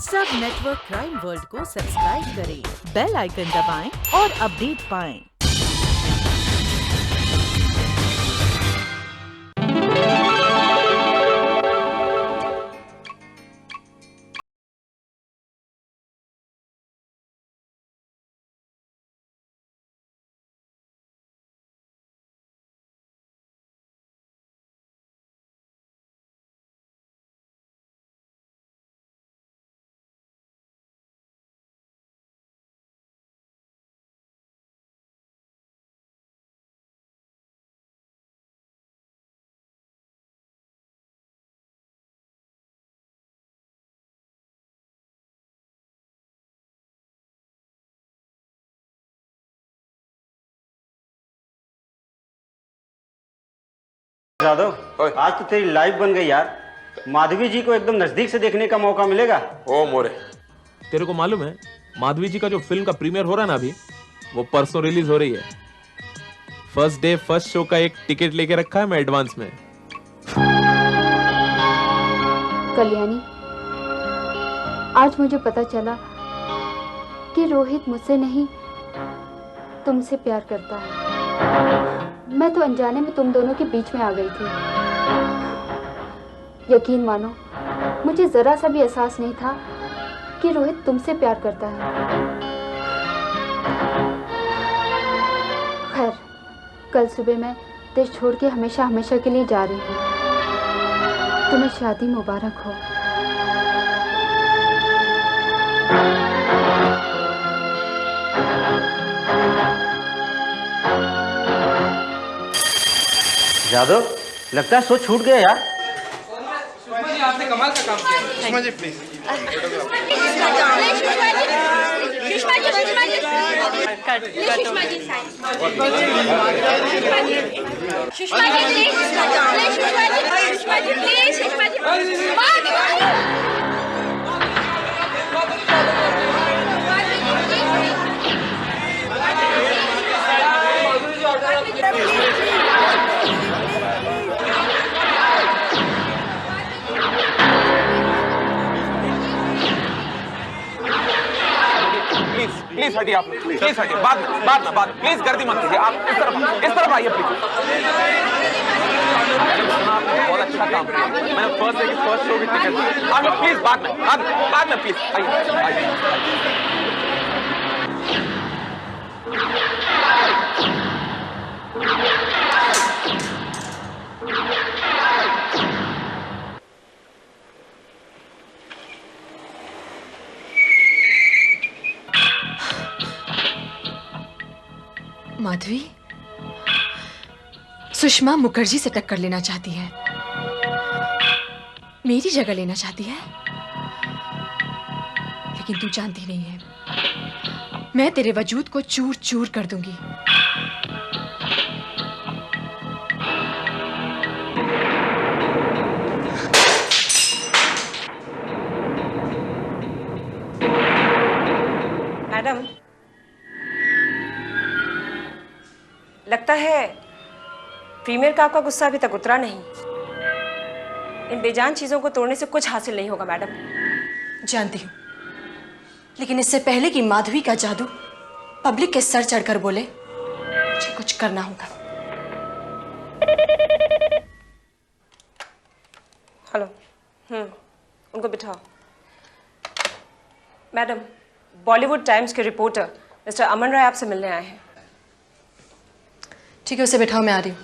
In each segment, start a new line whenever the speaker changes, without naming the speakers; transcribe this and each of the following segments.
सब network crime world को subscribe करें, बेल आइकन दबाएं और अपडेट पाएं।
जादव, आज तो तेरी लाइफ बन गई यार। माधवी जी को एकदम नजदीक से देखने का मौका मिलेगा।
ओ मोरे, तेरे को मालूम है माधवी जी का जो फिल्म का प्रीमियर हो रहा है ना अभी, वो परसों रिलीज हो रही है। फर्स्ट डे फर्स्ट शो का एक टिकट लेके रखा है मैं एडवांस में।
कल्याणी, आज मुझे पता चला कि रोहित मुझसे नहीं तुमसे प्यार करता है। मैं तो अनजाने में तुम दोनों के बीच में आ गई थी। यकीन मानो, मुझे जरा सा भी एहसास नहीं था कि रोहित तुमसे प्यार करता है। खैर, कल सुबह मैं देश छोड़ के हमेशा हमेशा के लिए जा रही हूँ। तुम्हें शादी मुबारक हो।
जादव, लगता है सोच छूट गया यार।
सुषमा जी, आपने कमाल का काम किया। सुषमा जी प्लीज।
प्लीज हटिए आप, प्लीज हटिए। बाद प्लीज गर्दी मत कीजिए। आप इस तरफ आइए प्लीज। बहुत अच्छा काम किया। मैंने फर्स्ट डे की फर्स्ट शो की टिकट। आप प्लीज बाद में प्लीज आइए।
माधवी, सुषमा मुखर्जी से टक्कर लेना चाहती है, मेरी जगह लेना चाहती है। लेकिन तू जानती नहीं है, मैं तेरे वजूद को चूर चूर कर दूंगी।
मैडम, लगता है प्रीमियर का आपका गुस्सा अभी तक उतरा नहीं। इन बेजान चीजों को तोड़ने से कुछ हासिल नहीं होगा मैडम।
जानती हूँ, लेकिन इससे पहले कि माधवी का जादू पब्लिक के सर चढ़कर बोले, मुझे कुछ करना होगा।
हेलो, उनको बिठाओ। मैडम, बॉलीवुड टाइम्स के रिपोर्टर मिस्टर अमन राय आपसे मिलने आए हैं।
ठीक है, उसे बैठाओ, मैं आ रही हूँ।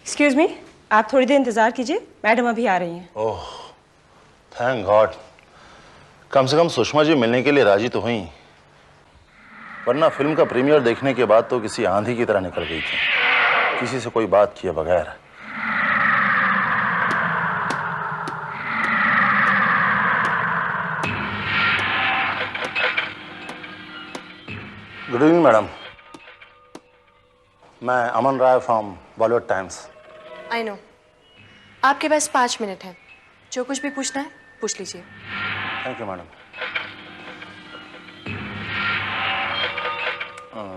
एक्सक्यूज मी, आप थोड़ी देर इंतजार कीजिए, मैडम अभी आ रही हैं।
ओह, थैंक गॉड। कम से कम सुषमा जी मिलने के लिए राजी तो हुई, वरना फिल्म का प्रीमियर देखने के बाद तो किसी आंधी की तरह निकल गई थी, किसी से कोई बात किए बगैर। गुड इवनिंग मैडम, मैं Aman Rai from Bollywood Times.
I know, आपके पास 5 मिनट है, जो कुछ भी पूछना है पूछ लीजिए।
Thank you madam.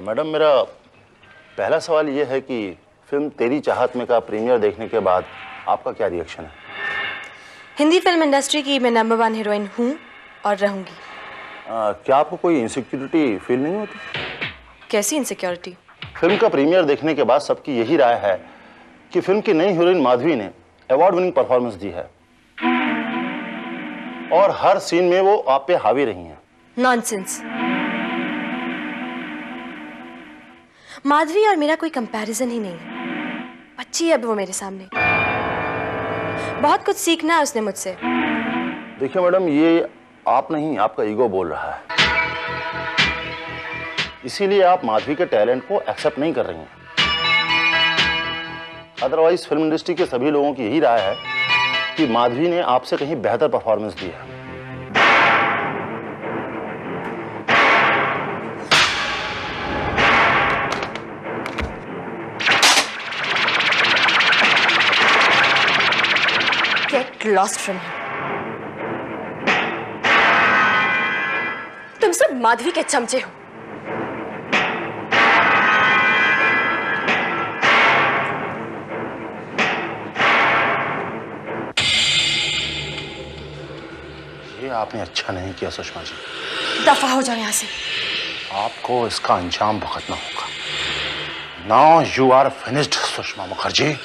मैडम, मेरा पहला सवाल ये है कि फिल्म तेरी चाहत में का प्रीमियर देखने के बाद आपका क्या रिएक्शन है?
हिंदी फिल्म इंडस्ट्री की मैं नंबर 1 हीरोइन हूँ और रहूंगी।
क्या आपको कोई इनसिक्योरिटी फील नहीं होती?
कैसी इनसिक्योरिटी?
फिल्म का प्रीमियर देखने के बाद सबकी यही राय है कि फिल्म की नई हीरोइन माधवी ने अवार्ड विनिंग परफॉर्मेंस दी है और हर सीन में वो आप पे हावी रही हैं।
नॉनसेंस। माधवी और मेरा कोई कंपैरिजन ही नहीं है। बच्ची है अब वो मेरे सामने। बहुत कुछ सीखना है उसने मुझसे।
देखिए मैडम, ये आप नहीं, आपका ईगो बोल रहा है, इसीलिए आप माधवी के टैलेंट को एक्सेप्ट नहीं कर रही हैं। अदरवाइज फिल्म इंडस्ट्री के सभी लोगों की यही राय है कि माधवी ने आपसे कहीं बेहतर परफॉर्मेंस दी है।
Get lost from here. तुम सब माधवी के चमचे हो।
ये आपने अच्छा नहीं किया सुषमा जी।
दफा हो जाओ यहां से।
आपको इसका अंजाम भुगतना होगा। Now you are finished Sushma Mukherjee.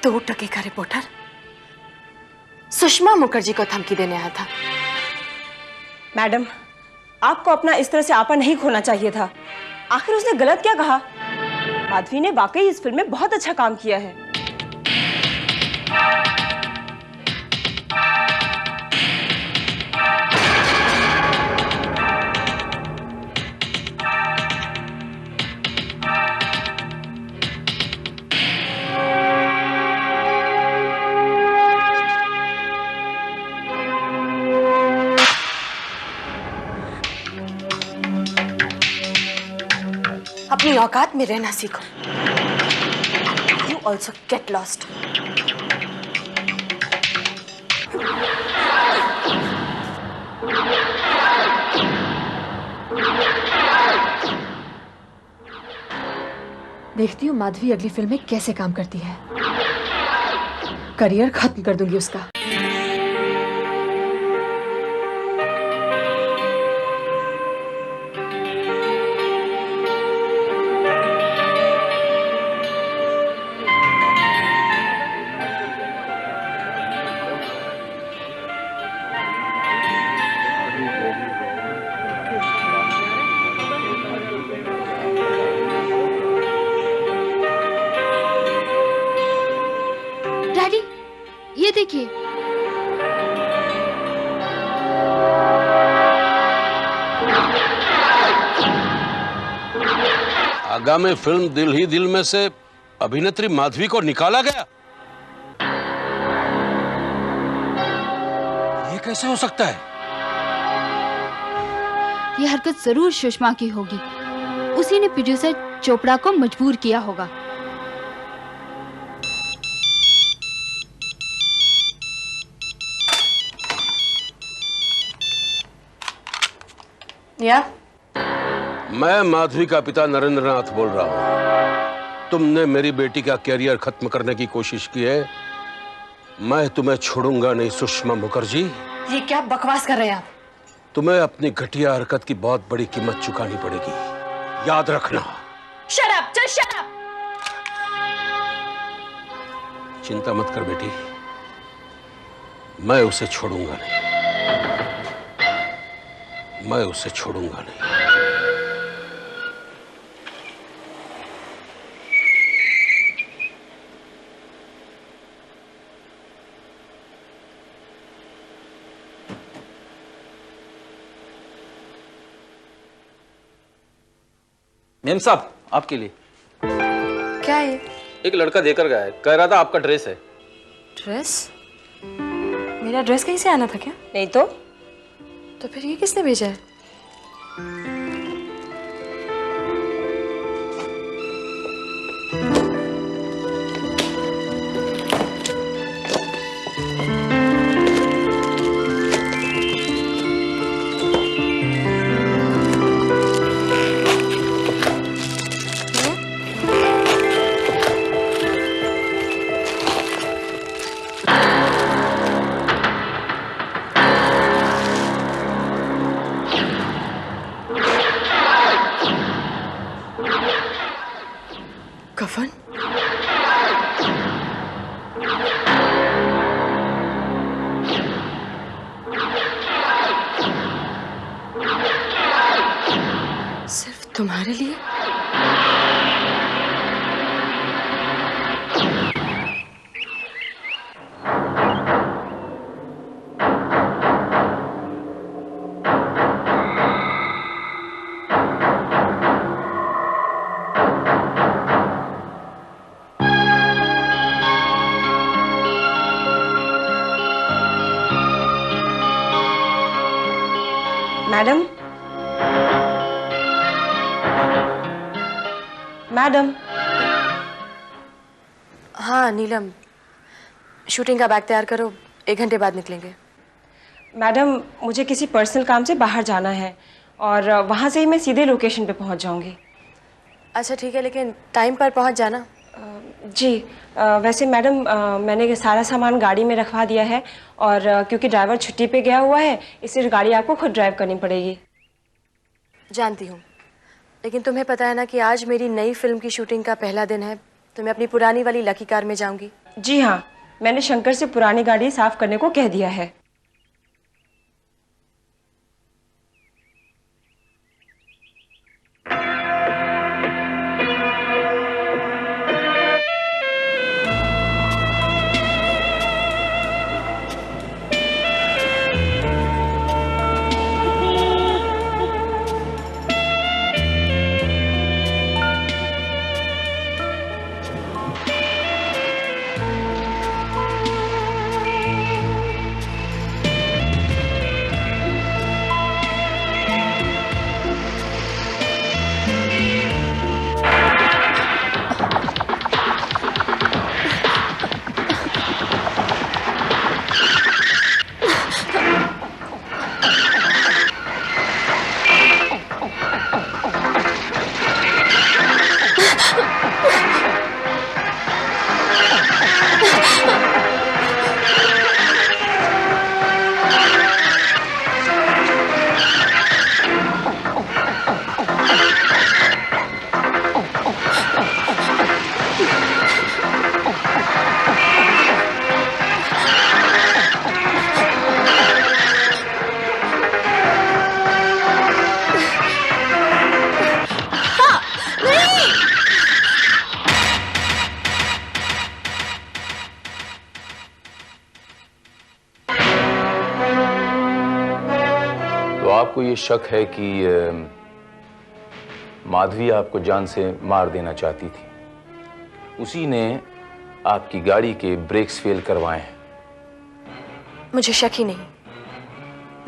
दो टके का रिपोर्टर सुषमा मुखर्जी को धमकी देने आया था।
मैडम, आपको अपना इस तरह से आपा नहीं खोना चाहिए था। आखिर उसने गलत क्या कहा? माधवी ने वाकई इस फिल्म में बहुत अच्छा काम किया है।
अपनी औकात में रहना सीखो। You also get lost.
देखती हूँ माधवी अगली फिल्म में कैसे काम करती है। करियर खत्म कर दूंगी उसका।
डैडी, ये देखिए।
आगामी फिल्म दिल ही दिल में से अभिनेत्री माधवी को निकाला गया। ये कैसे हो सकता है?
ये हरकत जरूर सुषमा की होगी। उसी ने प्रोड्यूसर चोपड़ा को मजबूर किया होगा।
या?
मैं माधवी का पिता नरेंद्रनाथ बोल रहा हूं। तुमने मेरी बेटी का कैरियर खत्म करने की कोशिश की है। मैं तुम्हें छोड़ूंगा नहीं सुषमा मुखर्जी।
ये क्या बकवास कर रहे हैं आप?
तुम्हें अपनी घटिया हरकत की बहुत बड़ी कीमत चुकानी पड़ेगी, याद रखना।
Shut up, just shut up.
चिंता मत कर बेटी, मैं उसे छोड़ूंगा नहीं। मैं उसे छोड़ूंगा नहीं।
मेम साहब, आपके लिए।
क्या है?
एक लड़का देकर गया है, कह रहा था आपका ड्रेस है।
ड्रेस? मेरा ड्रेस कहीं से आना था क्या?
नहीं तो
फिर ये किसने भेजा है? कफन? सिर्फ तुम्हारे लिए?
Madam, madam.
हाँ नीलम, शूटिंग का बैग तैयार करो, 1 घंटे बाद निकलेंगे।
मैडम, मुझे किसी पर्सनल काम से बाहर जाना है और वहाँ से ही मैं सीधे लोकेशन पे पहुँच जाऊँगी।
अच्छा ठीक है, लेकिन टाइम पर पहुँच जाना।
जी, वैसे मैडम मैंने सारा सामान गाड़ी में रखवा दिया है और क्योंकि ड्राइवर छुट्टी पे गया हुआ है इसलिए गाड़ी आपको खुद ड्राइव करनी पड़ेगी।
जानती हूँ, लेकिन तुम्हें पता है ना कि आज मेरी नई फिल्म की शूटिंग का पहला दिन है, तो मैं अपनी पुरानी वाली लकी कार में जाऊंगी।
जी हाँ, मैंने शंकर से पुरानी गाड़ी साफ करने को कह दिया है।
आपको ये शक है कि माधवी आपको जान से मार देना चाहती थी, उसी ने आपकी गाड़ी के ब्रेक्स फेल करवाए हैं।
मुझे शक ही नहीं,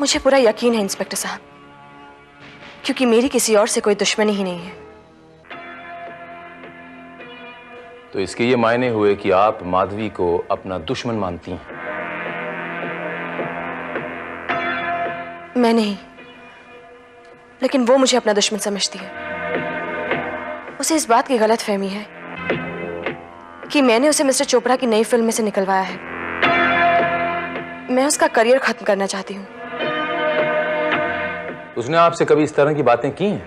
मुझे पूरा यकीन है इंस्पेक्टर साहब, क्योंकि मेरी किसी और से कोई दुश्मनी ही नहीं है।
तो इसके ये मायने हुए कि आप माधवी को अपना दुश्मन मानती हैं।
मैं नहीं, लेकिन वो मुझे अपना दुश्मन समझती है। उसे इस बात की गलतफहमी है कि मैंने उसे मिस्टर चोपड़ा की नई फिल्म में से निकलवाया है। मैं उसका करियर खत्म करना चाहती हूँ।
उसने आपसे कभी इस तरह की बातें की हैं?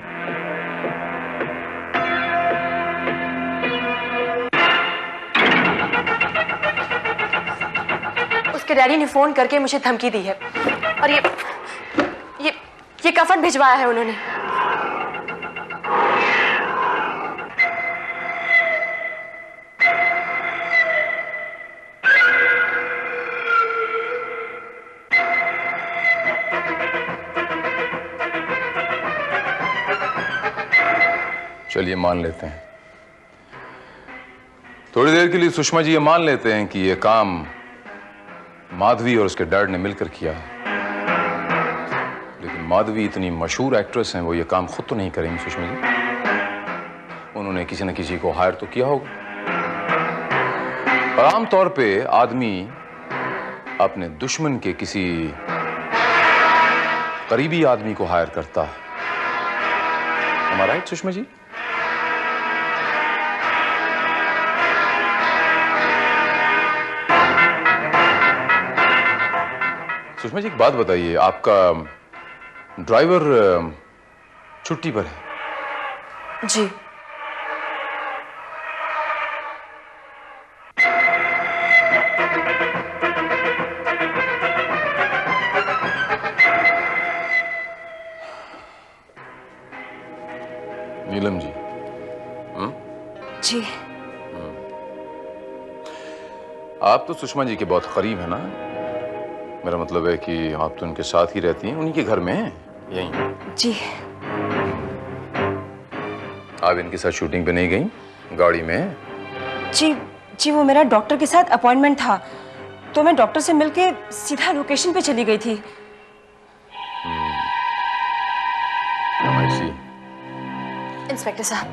उसके डैडी ने फोन करके मुझे धमकी दी है और ये कफन भिजवाया है उन्होंने।
चलिए मान लेते हैं, थोड़ी देर के लिए सुषमा जी ये मान लेते हैं कि ये काम माधवी और उसके डैड ने मिलकर किया, लेकिन माधवी इतनी मशहूर एक्ट्रेस हैं, वो ये काम खुद तो नहीं करेंगी सुषमा जी। उन्होंने किसी न किसी को हायर तो किया होगा। और आमतौर पे आदमी अपने दुश्मन के किसी करीबी आदमी को हायर करता है। Am I right, Sushma ji? Sushma ji एक बात बताइए, आपका ड्राइवर छुट्टी पर है?
जी।
नीलम जी।
जी।
आप तो सुषमा जी के बहुत करीब है ना? मेरा मतलब है कि आप तो उनके साथ ही रहती हैं, उन्हीं के घर में यहीं।
जी।
आप इनके साथ शूटिंग पे नहीं गई गाड़ी में?
जी जी, वो मेरा डॉक्टर के साथ अपॉइंटमेंट था, तो मैं डॉक्टर से मिलके सीधा लोकेशन पे चली गई थी।
इंस्पेक्टर साहब,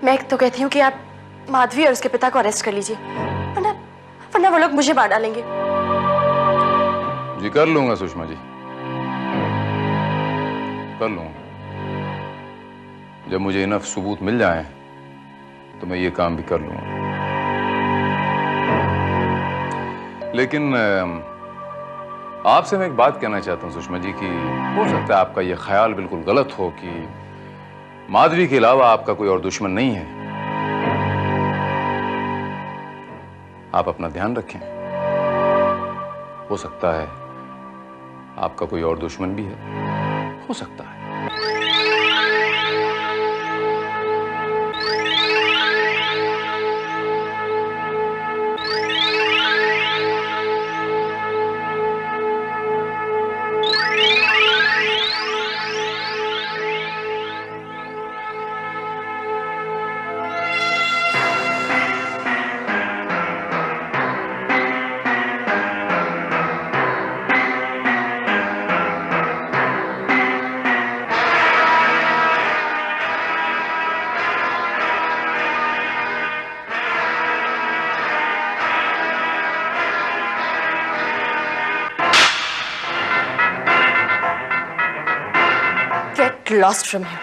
मैं तो कहती हूँ कि आप माधवी और उसके पिता को अरेस्ट कर लीजिए, वरना वो लोग मुझे मार डालेंगे।
जी कर लूंगा सुषमा जी, कर लूंगा। जब मुझे इनफ सबूत मिल जाए तो मैं ये काम भी कर लूंगा। लेकिन आपसे मैं एक बात कहना चाहता हूं सुषमा जी कि हो सकता है आपका ये ख्याल बिल्कुल गलत हो कि माधवी के अलावा आपका कोई और दुश्मन नहीं है। आप अपना ध्यान रखें, हो सकता है आपका कोई और दुश्मन भी है, हो सकता है।
Get lost from here.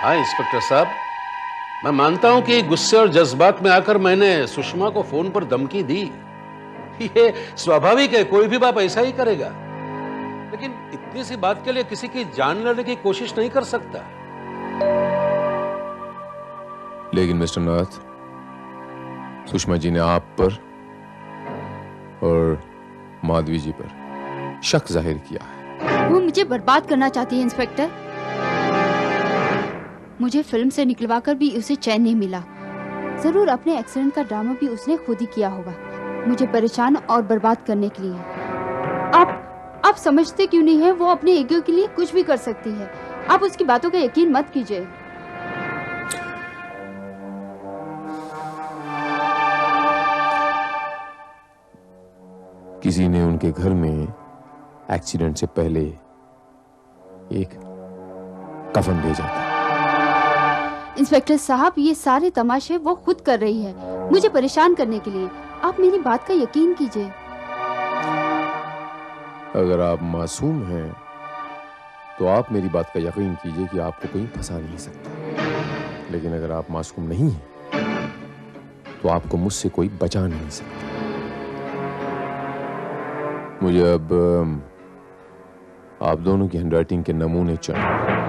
हाँ इंस्पेक्टर साहब, मैं मानता हूं कि गुस्से और जज्बात में आकर मैंने सुषमा को फोन पर धमकी दी। ये स्वाभाविक है, कोई भी बाप ऐसा ही करेगा। लेकिन इतनी सी बात के लिए किसी की जान लेने की कोशिश नहीं कर सकता।
लेकिन मिस्टर नाथ, सुषमा जी ने आप पर और माधवी जी पर शक जाहिर किया है।
वो मुझे बर्बाद करना चाहती है इंस्पेक्टर। मुझे फिल्म से निकलवाकर भी उसे चैन नहीं मिला। जरूर अपने एक्सीडेंट का ड्रामा भी उसने खुद ही किया होगा, मुझे परेशान और बर्बाद करने के लिए। आप समझते क्यों नहीं है? वो अपने ईगो के लिए कुछ भी कर सकती है। आप उसकी बातों का यकीन मत कीजिए।
किसी ने उनके घर में एक्सीडेंट से पहले एक कफन भेजा था।
इंस्पेक्टर साहब, ये सारे तमाशे वो खुद कर रही है, मुझे परेशान करने के लिए। आप मेरी बात का यकीन कीजिए।
अगर आप मासूम हैं तो आप मेरी बात का यकीन कीजिए कि आपको कोई फंसा नहीं सकता। लेकिन अगर आप मासूम नहीं हैं तो आपको मुझसे कोई बचा नहीं सकता। मुझे अब आप दोनों की हैंडराइटिंग के नमूने चाहिए।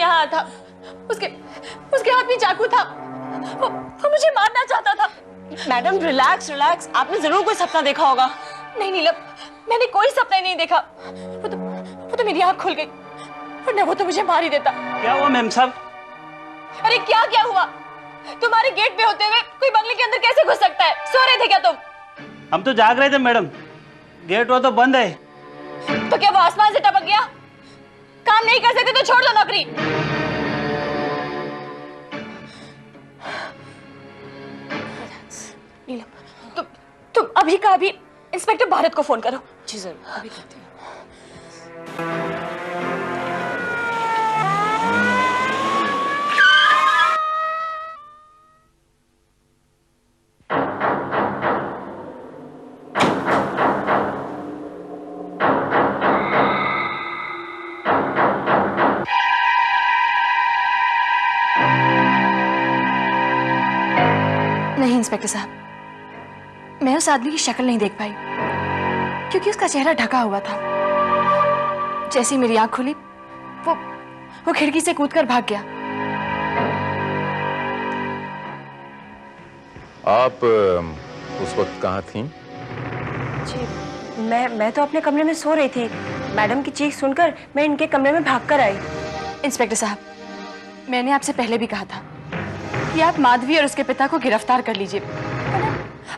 यहाँ था। उसके हाथ में चाकू था। वो मुझे मारना चाहता था।
मैडम रिलैक्स रिलैक्स, आपने जरूर कोई सपना देखा होगा।
नहीं नीलम, मैंने कोई सपना ही नहीं देखा। वो तो मेरी आँख खुल गई, वरना वो तो मुझे मार ही देता।
क्या हुआ मैम साहब?
अरे क्या हुआ? तुम्हारे गेट पे होते हुए कोई बंगले के अंदर कैसे घुस सकता है? सो रहे थे क्या तुम?
हम तो जाग रहे थे मैडम, गेट वो तो बंद है।
तो क्या वो आसमान से टपक गया? काम नहीं कर सकते तो छोड़ दो नौकरी। नीलम, तुम अभी का अभी इंस्पेक्टर भारत को फोन करो।
जी जरूर, अभी करती हूँ।
नहीं इंस्पेक्टर साहब, मैं उस आदमी की शक्ल नहीं देख पाई क्योंकि उसका चेहरा ढका हुआ था। जैसे ही मेरी आंख खुली, वो खिड़की से कूदकर भाग गया।
आप उस वक्त कहाँ थीं?
जी मैं तो अपने कमरे में सो रही थी। मैडम की चीख सुनकर मैं इनके कमरे में भागकर आई।
इंस्पेक्टर साहब, मैंने आपसे पहले भी कहा था कि आप माधवी और उसके पिता को गिरफ्तार कर लीजिए,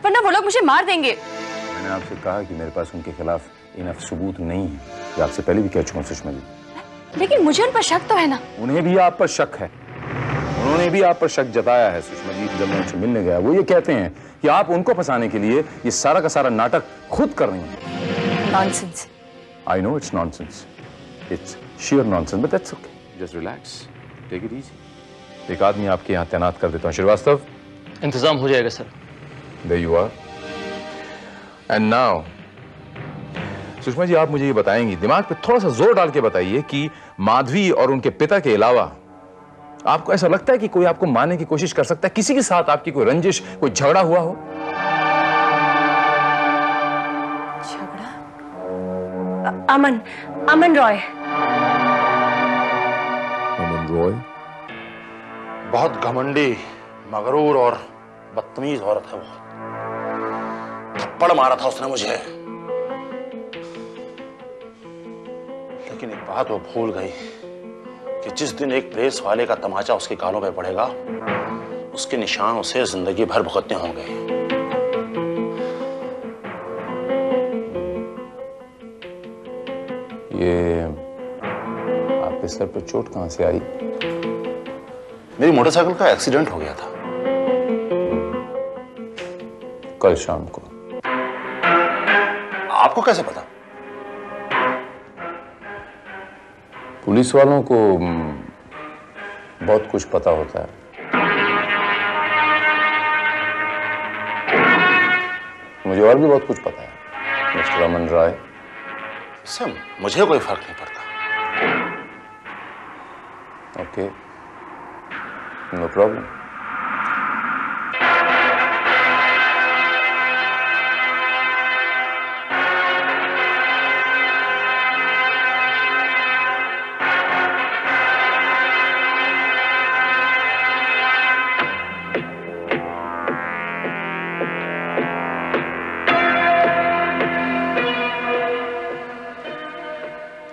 वरना वो लोग मुझे मार देंगे।
मैंने आपसे कहा कि मेरे पास उनके खिलाफ इनफ सबूत नहीं है। ये आपसे पहले भी कह चुका हूं सुषमा जी।
लेकिन मुझे उन पर शक तो है ना।
उन्हें भी आप पर शक है, उन्होंने भी आप पर शक जताया है सुषमा जी। जब मैं उनसे मिलने गया, वो ये कहते हैं कि आप उनको फंसाने के लिए ये सारा का सारा नाटक खुद कर रही हैं।
Nonsense.
I know it's nonsense, it's sheer nonsense, but that's okay. Just relax, take it easy. एक आदमी आपके यहाँ तैनात कर देता हूँ। श्रीवास्तव,
इंतजाम हो जाएगा sir.
There you are. And now, Sushma ji, आप मुझे ये बताएंगी, दिमाग पे थोड़ा सा जोर डाल के बताइए कि माधवी और उनके पिता के अलावा आपको ऐसा लगता है कि कोई आपको मारने की कोशिश कर सकता है? किसी के साथ आपकी कोई रंजिश, कोई झगड़ा हुआ हो?
झगड़ा? अमन रॉय।
अमन रॉय?
बहुत घमंडी, मगरूर और बदतमीज औरत है वो। थप्पड़ मारा था उसने मुझे, लेकिन एक बात वो भूल गई कि जिस दिन एक प्रेस वाले का तमाचा उसके गालों पे पड़ेगा, उसके निशान उसे जिंदगी भर भुगतने होंगे। ये आपके सर पे चोट कहां से आई? मेरी मोटरसाइकिल का एक्सीडेंट हो गया था कल शाम को। आपको कैसे पता? पुलिस वालों को बहुत कुछ पता होता है। मुझे और भी बहुत कुछ पता है मिस्टर अमन रॉय। इससे मुझे कोई फर्क नहीं पड़ता। Okay, no problem.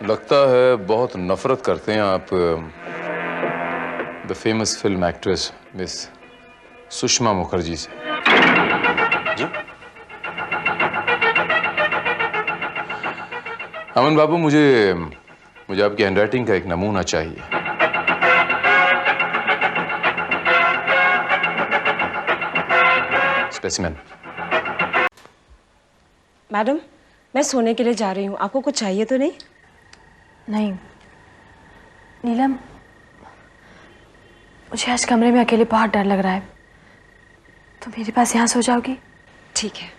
लगता है बहुत नफरत करते हैं आप the famous film actress miss Sushma Mukherjee से। जी अमन बाबू, मुझे आपकी हैंडराइटिंग का एक नमूना चाहिए। स्पेसिमेन।
मैडम, मैं सोने के लिए जा रही हूँ। आपको कुछ चाहिए तो नहीं?
नहीं नीलम, मुझे आज कमरे में अकेले बहुत डर लग रहा है। तुम मेरे पास यहाँ सो जाओगी?
ठीक है।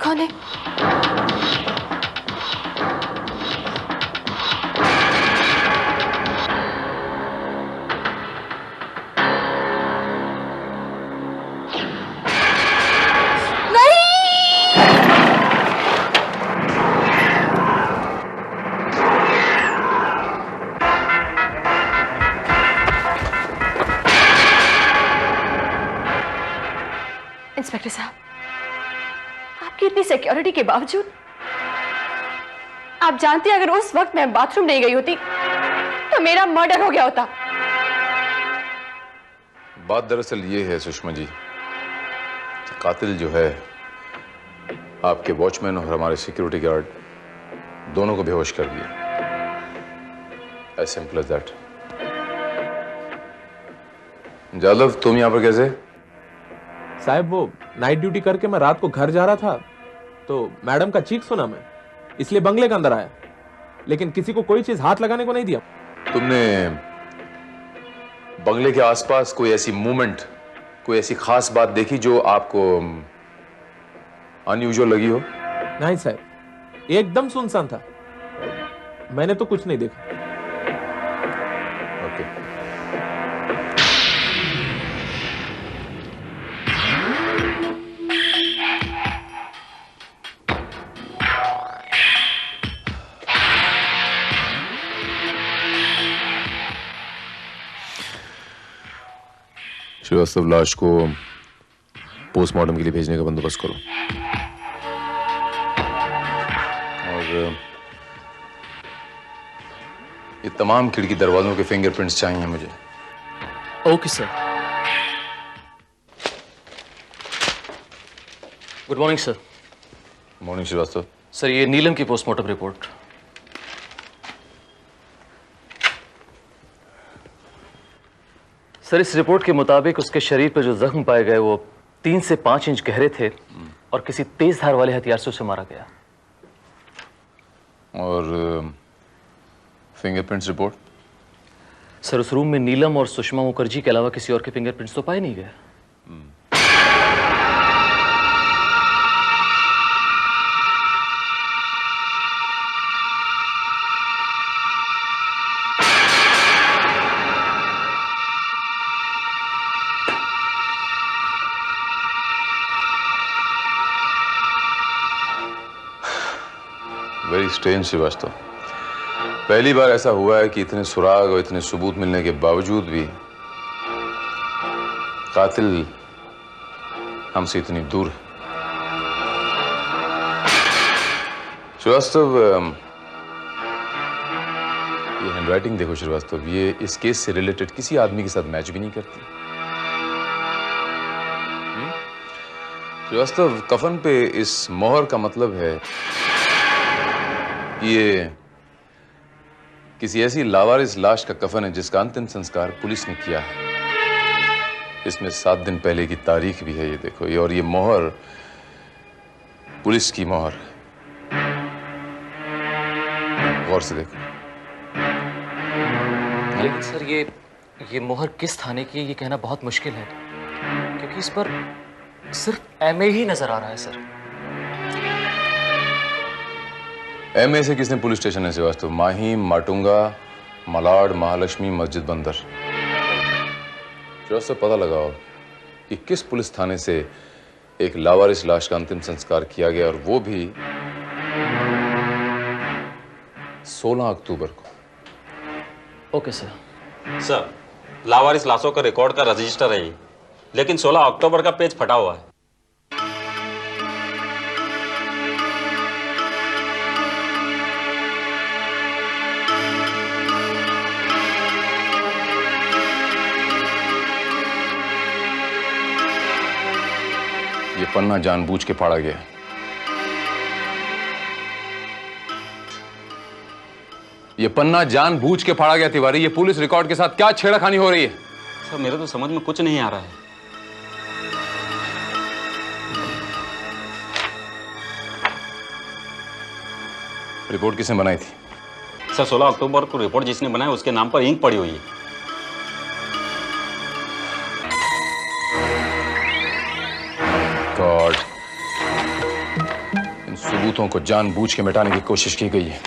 कौन है? इंस्पेक्टर साहब, आपकी इतनी सिक्योरिटी के बावजूद आप जानते हैं अगर उस वक्त मैं बाथरूम नहीं गई होती तो मेरा मर्डर हो गया होता।
बात दरअसल ये है सुषमा जी, कातिल जो है आपके वॉचमैन और हमारे सिक्योरिटी गार्ड दोनों को बेहोश कर दिया। As simple as that. Jadhav, तुम यहां पर कैसे?
साहब वो नाइट ड्यूटी करके मैं रात को घर जा रहा था तो मैडम का चीख सुना मैं, इसलिए बंगले के अंदर आया, लेकिन किसी को कोई चीज हाथ लगाने को नहीं दिया।
तुमने बंगले के आसपास कोई ऐसी मूवमेंट, कोई ऐसी खास बात देखी जो आपको अनयूजुअल लगी हो?
नहीं साहब, एकदम सुनसान था, मैंने तो कुछ नहीं देखा।
ओके। श्रीवास्तव, लाश को पोस्टमार्टम के लिए भेजने का बंदोबस्त करो और ये तमाम खिड़की दरवाजों के फिंगरप्रिंट्स चाहिए मुझे।
Okay sir. Good morning sir.
Morning Srivastava.
Sir ये नीलम की पोस्टमार्टम रिपोर्ट। सर इस रिपोर्ट के मुताबिक उसके शरीर पर जो जख्म पाए गए वो 3 से 5 इंच गहरे थे और किसी तेज धार वाले हथियार से उसे मारा गया।
और फिंगरप्रिंट्स रिपोर्ट?
सर उस रूम में नीलम और सुषमा मुखर्जी के अलावा किसी और के फिंगरप्रिंट्स तो पाए नहीं गए।
वेरी स्ट्रेंज श्रीवास्तव, पहली बार ऐसा हुआ है कि इतने सुराग और इतने सबूत मिलने के बावजूद भी कातिल हमसे इतनी दूर है। श्रीवास्तव, ये हैंडराइटिंग देखो श्रीवास्तव, ये इस केस से रिलेटेड किसी आदमी के साथ मैच भी नहीं करती। श्रीवास्तव, कफन पे इस मोहर का मतलब है ये किसी ऐसी लावारिस लाश का कफन है जिसका अंतिम संस्कार पुलिस ने किया है। इसमें 7 दिन पहले की तारीख भी है, ये देखो ये, और ये मोहर पुलिस की मोहर। गौर से देखो।
लेकिन सर ये मोहर किस थाने की है ये कहना बहुत मुश्किल है, क्योंकि इस पर सिर्फ एमए ही नजर आ रहा है सर।
एमए से किसने पुलिस स्टेशन है श्रीवास्तव? माहिम, माटुंगा, मलाड, महालक्ष्मी, मस्जिद बंदर। श्रीवास्तव, पता लगाओ कि किस पुलिस थाने से एक लावारिस लाश का अंतिम संस्कार किया गया, और वो भी 16 अक्टूबर को।
Okay sir.
सर, लावारिस लाशों का रिकॉर्ड का रजिस्टर है ये, लेकिन 16 अक्टूबर का पेज फटा हुआ है।
पन्ना जानबूझ के फाड़ा गया है। ये पन्ना जानबूझ के फाड़ा गया तिवारी। ये पुलिस रिकॉर्ड के साथ क्या छेड़खानी हो रही है?
सर मेरे तो समझ में कुछ नहीं आ रहा है।
रिपोर्ट किसने बनाई थी?
सर 16 अक्टूबर को रिपोर्ट जिसने बनाई उसके नाम पर इंक पड़ी हुई है।
गॉड, इन सबूतों को जानबूझ के मिटाने की कोशिश की गई है।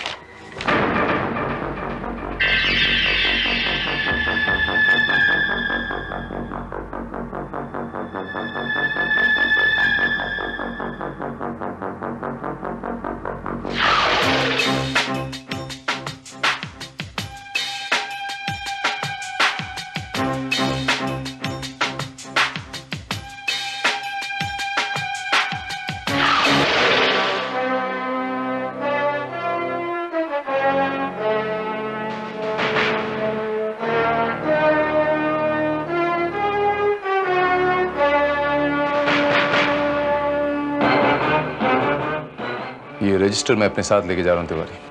ये रजिस्टर मैं अपने साथ लेके जा रहा हूं तिवारी।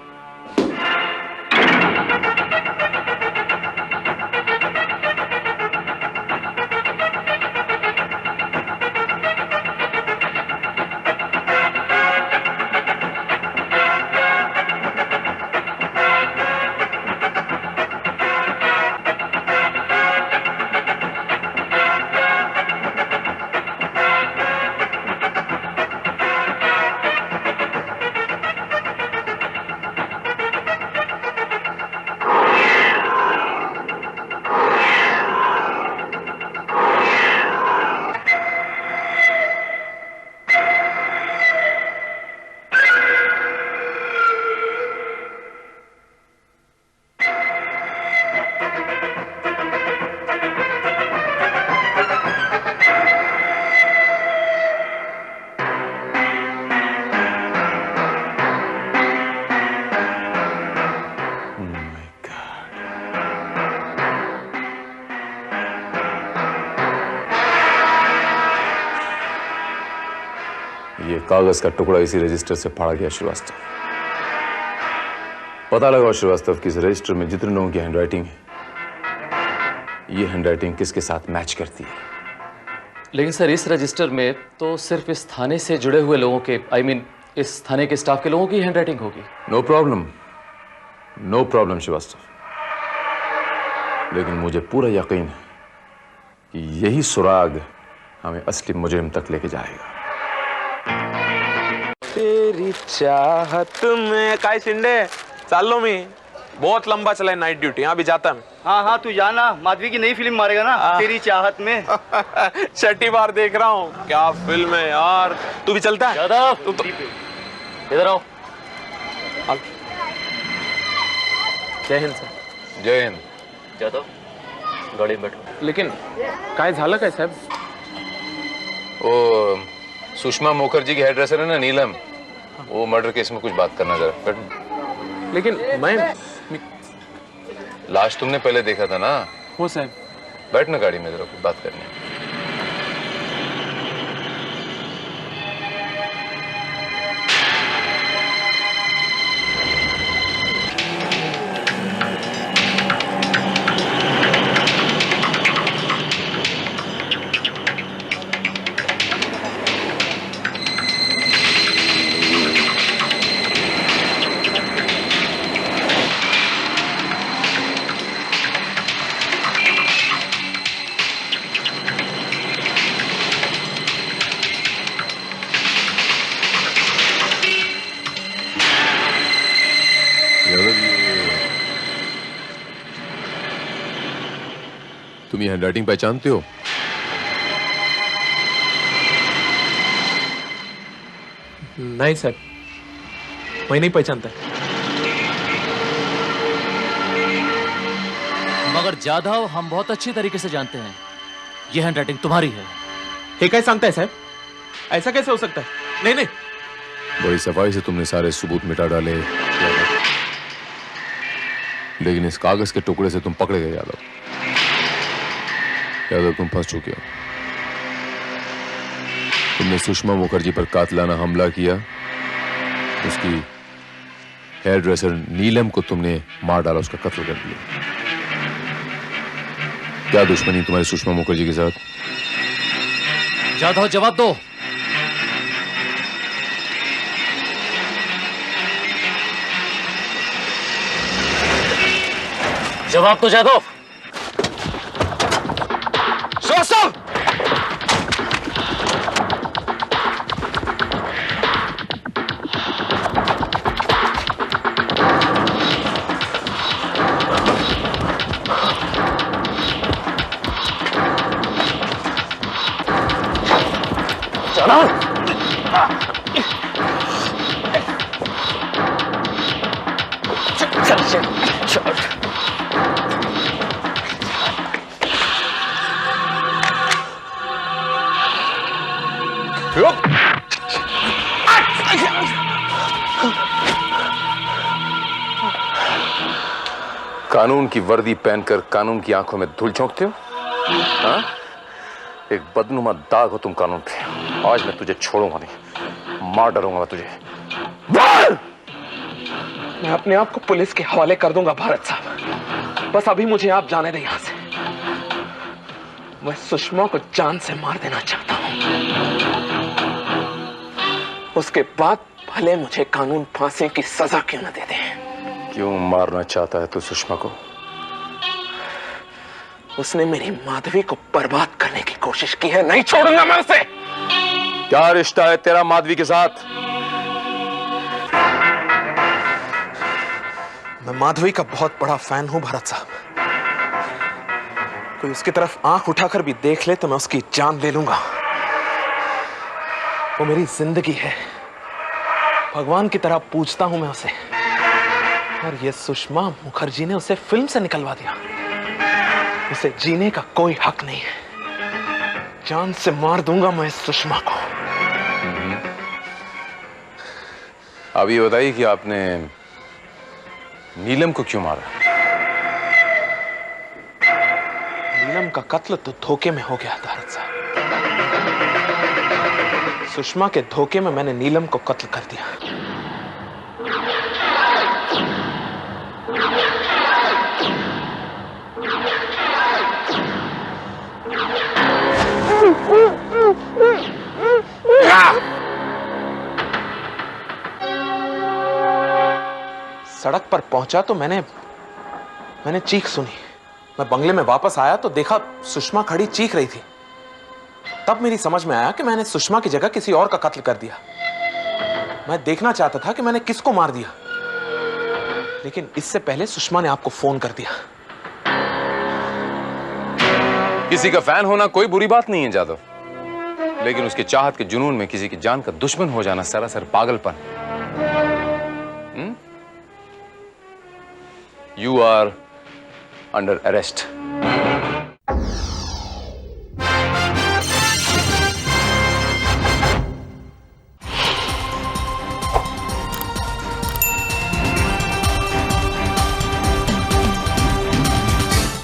ये कागज का टुकड़ा इसी रजिस्टर से फाड़ा गया श्रीवास्तव। पता लगाओ श्रीवास्तव कि इस रजिस्टर में जितने लोगों की हैंडराइटिंग है, ये हैंडराइटिंग किसके साथ मैच करती है।
लेकिन सर इस रजिस्टर में तो सिर्फ इस थाने से जुड़े हुए लोगों के इस थाने के स्टाफ के लोगों की हैंडराइटिंग होगी।
No problem, no problem Srivastava. लेकिन मुझे पूरा यकीन है कि यही सुराग हमें असली मुजरिम तक लेके जाएगा।
तेरी चाहत में काय शिंदे चालो मी बहुत लंबा चला है नाइट ड्यूटी। यहाँ भी जाता मैं।
हाँ हाँ तू जाना, माधवी की नई फिल्म मारेगा ना तेरी चाहत में।
छठी बार देख रहा हूँ, क्या फिल्म है यार। तू भी चलता है? तू तो
इधर आओ।
जय हिंद सर।
जय हिंद।
जादव गाड़ी में बैठो।
लेकिन काय झालं काय साहब?
ओ सुषमा मुखर्जी की हेयर ड्रेसर है ना नीलम, वो मर्डर केस में कुछ बात करना जरा। बैठो।
लेकिन मैं
लाश तुमने पहले देखा था ना?
हो साहब।
बैठना गाड़ी में, जरा कुछ बात करनी है। तुम ये हैंडराइटिंग पहचानते हो?
नहीं सर, मैं नहीं पहचानता।
मगर जाधव हम बहुत अच्छी तरीके से जानते हैं ये हैंडराइटिंग तुम्हारी है।
ये कैसे सांगता है साहब? ऐसा कैसे हो सकता है? नहीं नहीं।
बड़ी सफाई से तुमने सारे सबूत मिटा डाले, लेकिन इस कागज के टुकड़े से तुम पकड़े गए यादव। यादव तुम फंस चुके हो। तुमने सुषमा मुखर्जी पर कातिलाना हमला किया, उसकी हेयर ड्रेसर नीलम को तुमने मार डाला, उसका कत्ल कर दिया। क्या दुश्मनी तुम्हारी सुषमा मुखर्जी के साथ?
जाधव जवाब दो। जवाब तो जाधव।
श्रीवास्तव!
चलो। चल चल चल।
कानून की वर्दी पहनकर कानून की आंखों में धूल झोंकते हो? हाँ? एक बदनुमा दाग हो तुम कानून पे। आज मैं तुझे छोड़ूंगा नहीं, मार डालूंगा मैं तुझे।
मैं अपने आप को पुलिस के हवाले कर दूंगा भारत साहब, बस अभी मुझे आप जाने दें यहां से। मैं सुषमा को जान से मार देना चाहता हूं, उसके बाद भले मुझे कानून फांसी की सजा क्यों न दे दे।
क्यों मारना चाहता है तू सुषमा को?
उसने मेरी माधवी को बर्बाद करने की कोशिश की है, नहीं छोड़ूंगा मैं उसे।
क्या रिश्ता है तेरा माधवी के साथ?
मैं माधवी का बहुत बड़ा फैन हूं भरत साहब। कोई उसकी तरफ आंख उठाकर भी देख ले तो मैं उसकी जान ले लूंगा। वो मेरी जिंदगी है, भगवान की तरह पूजता हूं मैं उसे। और ये सुषमा मुखर्जी ने उसे फिल्म से निकलवा दिया। उसे जीने का कोई हक नहीं है। जान से मार दूंगा मैं इस सुषमा को।
अब ये बताइए कि आपने नीलम को क्यों मारा?
नीलम का कत्ल तो धोखे में हो गया भारत साहब। सुषमा के धोखे में मैंने नीलम को कत्ल कर दिया। सड़क पर पहुंचा तो मैंने चीख सुनी। मैं बंगले में वापस आया तो देखा सुषमा खड़ी चीख रही थी। तब मेरी समझ में आया कि मैंने सुषमा की जगह किसी और का कत्ल कर दिया। मैं देखना चाहता था कि मैंने किसको मार दिया, लेकिन इससे पहले सुषमा ने आपको फोन कर दिया।
किसी का फैन होना कोई बुरी बात नहीं है जादव, लेकिन उसके चाहत के जुनून में किसी की जान का दुश्मन हो जाना सरासर पागलपन। You are under arrest.